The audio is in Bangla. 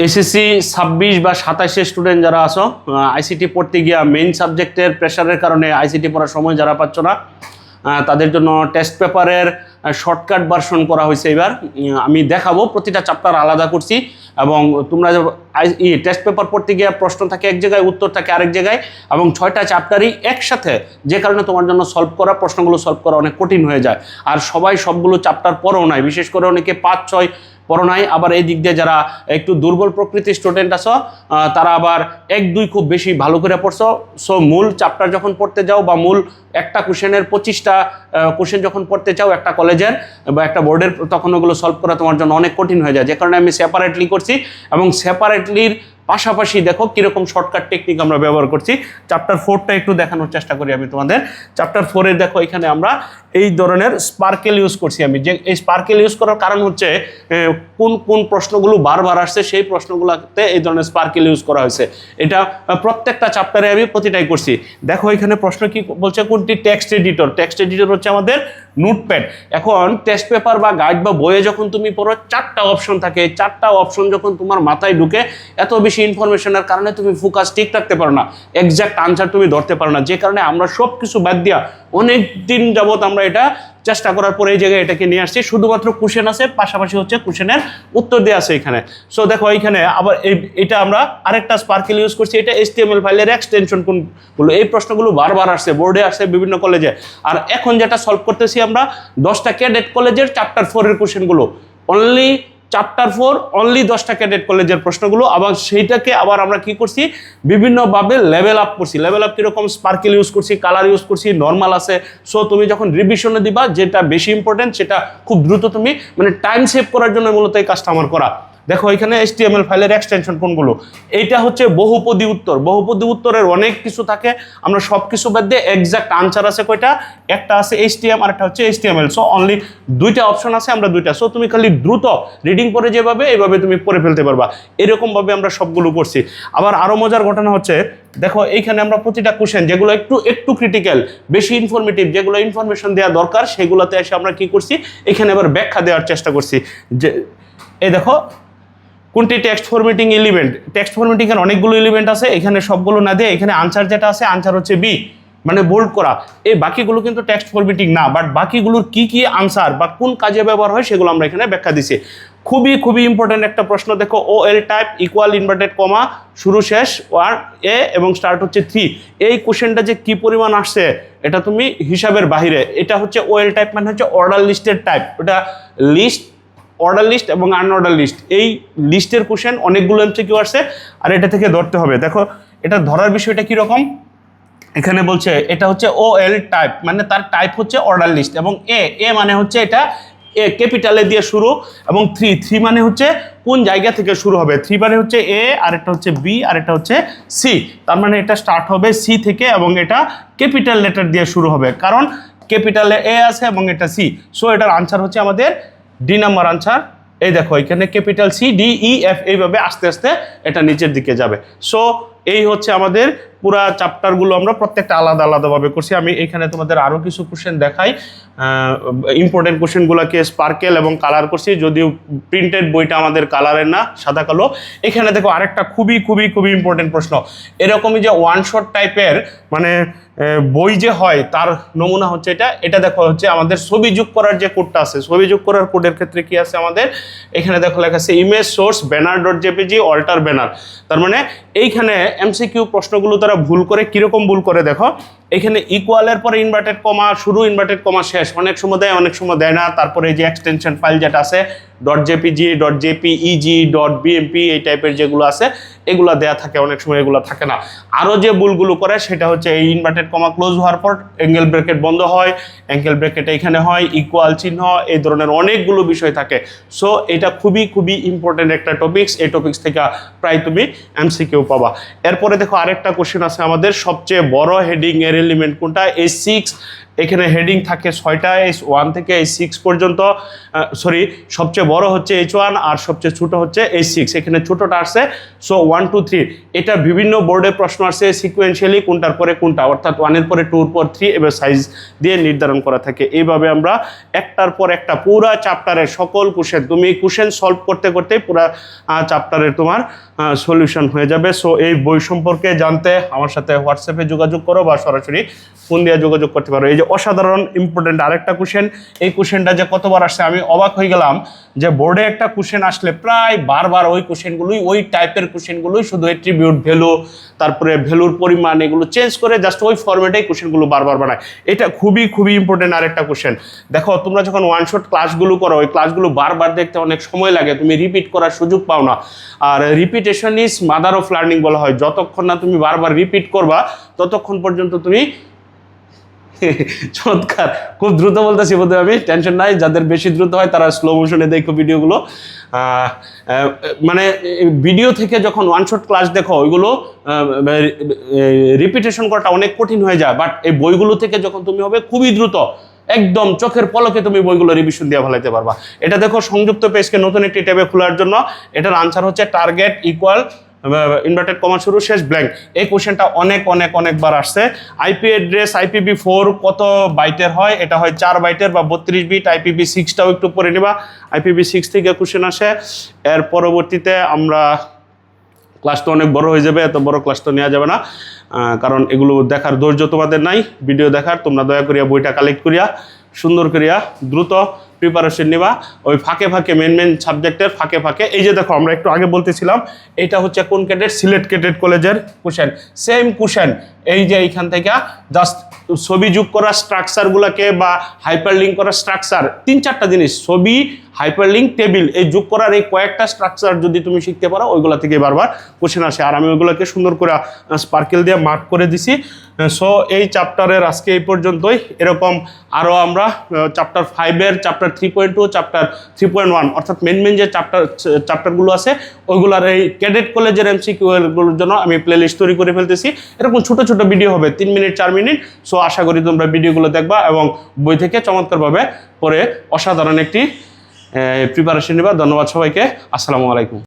এসএসসি 26 বা 27 স্টুডেন্ট যারা আছো আইসিটি পড়তে গিয়া মেইন সাবজেক্টের প্রেশারের কারণে আইসিটি পড়ার সময় যারা পাচ্ছ না তাদের জন্য টেস্ট পেপারের শর্টকাট ভার্সন করা হয়েছে। এবার আমি দেখাবো, প্রতিটা চ্যাপ্টার আলাদা করছি এবং তোমরা টেস্ট পেপার পড়তে গিয়ে প্রশ্ন থাকে এক জায়গায়, উত্তর থাকে আরেক জায়গায়, এবং 6টা চ্যাপ্টারই একসাথে, যে কারণে তোমার জন্য প্রশ্নগুলো সলভ করা অনেক কঠিন হয়ে যায়। আর সবাই সবগুলো চ্যাপ্টার পড়েও নাই, বিশেষ করে অনেকে 5-6 পড়ো নাই। আবার এই দিক দিয়ে যারা একটু দুর্বল প্রকৃতির স্টুডেন্ট আছো তারা আবার 1-2 খুব বেশি ভালো করে পড়ছো। সো মূল চ্যাপ্টার যখন পড়তে যাও বা মূল একটা কোশ্চেনের 25টা কোশ্চেন যখন পড়তে চাও একটা কলেজের বা একটা বোর্ডের, তখন ওগুলো সলভ করা তোমার জন্য অনেক কঠিন হয়ে যায়। যে কারণে আমি সেপারেটলি করছি এবং সেপারেটলির পাশাপাশি দেখো কিরকম শর্টকাট টেকনিক আমরা ব্যবহার করছি। চ্যাপ্টার 4টা একটু দেখানোর চেষ্টা করি আমি তোমাদের। চ্যাপ্টার 4-এ দেখো এখানে আমরা এই ধরনের স্পার্কেল ইউজ করছি। আমি যে এই স্পার্কেল ইউজ করার কারণ হচ্ছে কোন কোন প্রশ্নগুলো বারবার আসছে সেই প্রশ্নগুলোতে এই ধরনের স্পার্কেল ইউজ করা হয়েছে। এটা প্রত্যেকটা চ্যাপ্টারে আমি প্রতিটাই করছি। দেখো এখানে প্রশ্ন কি বলছে, কোনটি টেক্সট এডিটর? টেক্সট এডিটর হচ্ছে আমাদের নোটপ্যাড। এখন টেস্ট পেপার বা গাইড বা বইয়ে যখন তুমি পড়ো 4টা অপশন থাকে, 4টা অপশন যখন তোমার মাথায় ঢুকে এত বেশি ইনফরমেশনের কারণে তুমি ফোকাস ঠিক রাখতে পারো না, এক্সাক্ট আনসার তুমি ধরতে পারো না। যে কারণে আমরা সব কিছু বাদ দিয়া অনেক দিন যাবত আমরা এটা চেষ্টা করার পরে এই জায়গায় এটাকে নিয়ে আসছি। শুধুমাত্র কোশ্চেন আছে, পাশাপাশি হচ্ছে কোশ্চেনের উত্তর দেওয়া আছে এখানে। সো দেখো এইখানে আবার এটা আমরা আরেকটা স্পার্কেল ইউজ করছি। এটা HTML ফাইলের এক্সটেনশন কোনগুলো, এই প্রশ্নগুলো বারবার আসছে, বোর্ডে আসছে বিভিন্ন কলেজে। আর এখন যেটা সলভ করতেছি আমরা 10টা ক্যাডেট কলেজের চ্যাপ্টার 4-এর কোশ্চেনগুলো, অনলি চ্যাপ্টার 4, অনলি 10টা ক্যাডেট কলেজের প্রশ্নগুলো। আবার সেইটাকে আবার আমরা কি করছি, বিভিন্নভাবে লেভেল আপ করছি। লেভেল আপ কীরকম, স্পার্কেল ইউজ করছি, কালার ইউজ করছি, নর্মাল আছে। সো তুমি যখন রিভিশনে দিবা, যেটা বেশি ইম্পর্টেন্ট সেটা খুব দ্রুত তুমি টাইম সেভ করার জন্য মূলত এই কাজটা আমার করা। দেখো এখানে HTML ফাইলের এক্সটেনশন কোনগুলো, এইটা হচ্ছে বহুপদী উত্তর। বহুপদী উত্তরের অনেক কিছু থাকে, আমরা সব কিছু বাদ দিয়ে এক্সাক্ট আনসার আছে কয়টা, একটা আছে HTML আর একটা হচ্ছে HTML। সো অনলি 2টা অপশন আছে, আমরা 2টা। সো তুমি খালি দ্রুত রিডিং করে যেভাবে এইভাবে তুমি পড়ে ফেলতে পারবা, এরকমভাবে আমরা সবগুলো করছি। আবার আরও মজার ঘটনা হচ্ছে, দেখো এইখানে আমরা প্রতিটা কোশ্চেন যেগুলো একটু ক্রিটিক্যাল, বেশি ইনফরমেটিভ, যেগুলো ইনফরমেশন দেওয়া দরকার, সেগুলোতে এসে আমরা কি করছি, এখানে আবার ব্যাখ্যা দেওয়ার চেষ্টা করছি। যে এই দেখো কোনটি text formatting element. Text formatting এর অনেকগুলো এলিমেন্ট আছে, এখানে সবগুলো না দিয়ে এখানে আনসার যেটা আছে, আনসার হচ্ছে বি, মানে বোল্ড করা। এই বাকিগুলো কিন্তু টেক্সট ফরম্যাটিং না, বাট বাকিগুলোর কি কি আনসার বা কোন কাজে ব্যবহার হয় সেগুলো আমরা এখানে ব্যাখ্যা দিছি। খুবই ইম্পর্টেন্ট একটা প্রশ্ন দেখো, OL type equal inverted comma শুরু শেষ 1 এ এবং স্টার্ট হচ্ছে 3। এই কোশ্চেনটা যে কি পরিমাণ আসছে এটা তুমি হিসাবের বাহিরে। এটা হচ্ছে OL টাইপ মানে হচ্ছে অর্ডার লিস্টের টাইপ, ওটা লিস্ট, অর্ডার লিস্ট এবং আনঅর্ডার লিস্ট। এই লিস্টের কোশ্চেন অনেকগুলো MCQ আসছে, আর এটা থেকে ধরতে হবে। দেখো এটা ধরার বিষয়টা কীরকম, এখানে বলছে এটা হচ্ছে OL টাইপ, মানে তার টাইপ হচ্ছে অর্ডার লিস্ট, এবং এ মানে হচ্ছে এটা ক্যাপিটালে দিয়ে শুরু, এবং 3 মানে হচ্ছে কোন জায়গা থেকে শুরু হবে। 3 মানে হচ্ছে A, আর এটা হচ্ছে B, আর এটা হচ্ছে C। তার মানে এটা স্টার্ট হবে C থেকে এবং এটা ক্যাপিটাল লেটার দিয়ে শুরু হবে, কারণ ক্যাপিটালে A আছে এবং এটা C। সো এটার আনসার হচ্ছে আমাদের D নাম্বার আনসার। এই দেখো এখানে capital C D E F, এইভাবে আস্তে আস্তে এটা নিচের দিকে যাবে। সো এই হচ্ছে আমাদের পুরা চ্যাপ্টারগুলো আমরা প্রত্যেকটা আলাদাভাবে করছি। আমি এখানে তোমাদের আরও কিছু কোশ্চেন দেখাই, ইম্পর্টেন্ট কোশ্চেনগুলোকে স্পার্কেল এবং কালার করছি, যদিও প্রিন্টেড বইটা আমাদের কালারের না, সাদা কালো। এখানে দেখো আরেকটা খুবই ইম্পর্টেন্ট প্রশ্ন, এরকমই যে ওয়ান শট টাইপের মানে বই যে হয় তার নমুনা হচ্ছে এটা দেখো হচ্ছে আমাদের ছবি যোগ করার যে কোডটা আছে, ছবি যোগ করার কোডের ক্ষেত্রে কি আছে আমাদের এখানে দেখো লেখা আছে image source banner.jpg alter banner. তার মানে এইখানে MCQ প্রশ্নগুলো তারা ভুল করে, কিরকম ভুল করে দেখো, এখানে ইকুয়ালের পরে ইনভার্টেড কমা শুরু, ইনভার্টেড কমা শেষ, অনেক সময় দেয় অনেক সময় দেয় না। তারপরে এই যে এক্সটেনশন ফাইল যেটা আছে .jpg .jpeg .bmp এই টাইপের যেগুলো আছে এগুলো দেয়া থাকে, অনেক সময় এগুলো থাকে না। আরও যে ভুলগুলো করে সেটা হচ্ছে এই ইনভার্টেড কমা ক্লোজ হওয়ার পর অ্যাঙ্গেল ব্র্যাকেট বন্ধ হয়, অ্যাঙ্গেল ব্র্যাকেট এখানে হয়, ইকুয়াল চিহ্ন, এই ধরনের অনেকগুলো বিষয় থাকে। সো এটা খুবই ইম্পর্টেন্ট একটা টপিক্স, এই টপিক্স থেকে প্রায় তুমি MCQ পাবা। এরপরে দেখো আরেকটা কোশ্চেন আছে আমাদের, সবচেয়ে বড় হেডিং এর এলিমেন্ট কোনটা, A6 এখানে হেডিং থাকে 6টা, H1 থেকে H6 পর্যন্ত। সরি, সবচেয়ে বড় হচ্ছে H1 আর সবচেয়ে ছোট হচ্ছে H6। এখানে ছোটটা আসছে। সো 1 2 3 এটা বিভিন্ন বোর্ডে প্রশ্ন আসছে সিকোয়েন্সিয়ালি কোনটার পরে কোনটা, অর্থাৎ 1-এর পরে 2-এর পর 3 এবার সাইজ দিয়ে নির্ধারণ করা থাকে। এইভাবে আমরা একটার পর একটা পুরা চ্যাপ্টারের সকল কোশ্চেন, তুমি কোশ্চেন সলভ করতে করতে পুরা চ্যাপ্টারের তোমার সলিউশন হয়ে যাবে। সো এই বই সম্পর্কে জানতে আমার সাথে হোয়াটসঅ্যাপে যোগাযোগ করো বা সরাসরি ফোন দিয়ে যোগাযোগ করতে পারো। এই যে অসাধারণ ইম্পর্টেন্ট আরেকটা কোশ্চেন, এই কোশ্চেনটা যে কতবার আসছে আমি অবাক হয়ে গেলাম যে বোর্ডে একটা কোশ্চেন আসলে প্রায় বারবার ওই কোশ্চেনগুলোই, ওই টাইপের কোশ্চেনগুলোই, শুধু অ্যাট্রিবিউট, ভ্যালু, তারপরে ভ্যালুর পরিমাণ, এগুলো চেঞ্জ করে জাস্ট ওই ফরম্যাটেই কোশ্চেনগুলো বারবার বানায়। এটা খুবই খুবই ইম্পর্টেন্ট আরেকটা কোশ্চেন। দেখো তোমরা যখন ওয়ান শট ক্লাসগুলো করো, ওই ক্লাসগুলো বারবার দেখতে অনেক সময় লাগে, তুমি রিপিট করার সুযোগ পাও না। আর repetition is mother of learning বলা হয়। যতক্ষণ না তুমি বারবার রিপিট করবা ততক্ষণ পর্যন্ত তুমি চমৎকার, খুব দ্রুত বলতেছি বোধ হয় আমি, টেনশন নাই, যাদের বেশি দ্রুত হয় তারা স্লো মোশনে দেখো ভিডিওগুলো। মানে ভিডিও থেকে যখন ওয়ান শট ক্লাস দেখো ওইগুলো রিপিটেশন করাটা অনেক কঠিন হয়ে যায়, বাট এই বইগুলো থেকে যখন তুমি হবে খুবই দ্রুত, একদম চোখের পলকে তুমি বইগুলো রিভিশন দিয়ে ফেলাইতে পারবা। এটা দেখো সংযুক্ত পেজকে নতুন একটি ট্যাবে খোলার জন্য এটার আনসার হচ্ছে টার্গেট ইকুয়াল ইনভার্টেড কমা শুরু শেষ ব্ল্যাঙ্ক। এই কোশ্চেনটা অনেকবার আসছে। আইপি অ্যাড্রেস IPv4 কত বাইটের হয়? এটা হয় 4 বাইটের বা 32 বিট। IPv6টাও একটু পড়ে নিবা, IPv6 থেকে কোশ্চেন আসে। এর পরবর্তীতে আমরা ক্লাস তো অনেক বড় হয়ে যাবে, এত বড় ক্লাস তো নেওয়া যাবে না, কারণ এগুলো দেখার ধৈর্য তোমাদের নাই ভিডিও দেখার। তোমরা দয়া করিয়া বইটা কালেক্ট করিয়া সুন্দর করিয়া দ্রুত প্রিপারেশন নিবা। ওই ফাঁকে ফাঁকে মেন সাবজেক্টের ফাঁকে ফাঁকে, এই যে দেখো আমরা একটু আগে বলতেছিলাম এটা হচ্ছে কোন ক্যাডেট, সিলেট ক্যাডেট কলেজের কোশ্চেন, সেম কোশ্চেন। এই যে এইখান থেকে জাস্ট ছবি যোগ করা স্ট্রাকচারগুলোকে বা হাইপারলিঙ্ক করা স্ট্রাকচার, 3-4টা জিনিস, ছবি, হাইপারলিঙ্ক, টেবিল, এই যোগ করার এই কয়েকটা স্ট্রাকচার যদি তুমি শিখতে পারো ওইগুলা থেকে বারবার কোশ্চেন আসে। আর আমি ওইগুলোকে সুন্দর করে স্পার্কেল দিয়ে মার্ক করে দিছি। সো এই চ্যাপ্টারের আজকে এই পর্যন্তই। এরকম আরও আমরা চ্যাপ্টার 5-এর চ্যাপ্টার 3.2, চ্যাপ্টার 3.1 অর্থাৎ মেন যে চ্যাপ্টারগুলো আছে ওইগুলার এই ক্যাডেট কলেজের MCQ এরগুলোর জন্য আমি প্লেলিস্ট তৈরি করে ফেলতেছি। এরকম ছোট ছোট ভিডিও হবে 3 মিনিট 4 মিনিট। সো আশা করি তোমরা ভিডিওগুলো দেখবা এবং বই থেকে চমৎকারভাবে পড়ে অসাধারণ একটি প্রিপারেশন নেবা। ধন্যবাদ সবাইকে, আসসালামু আলাইকুম।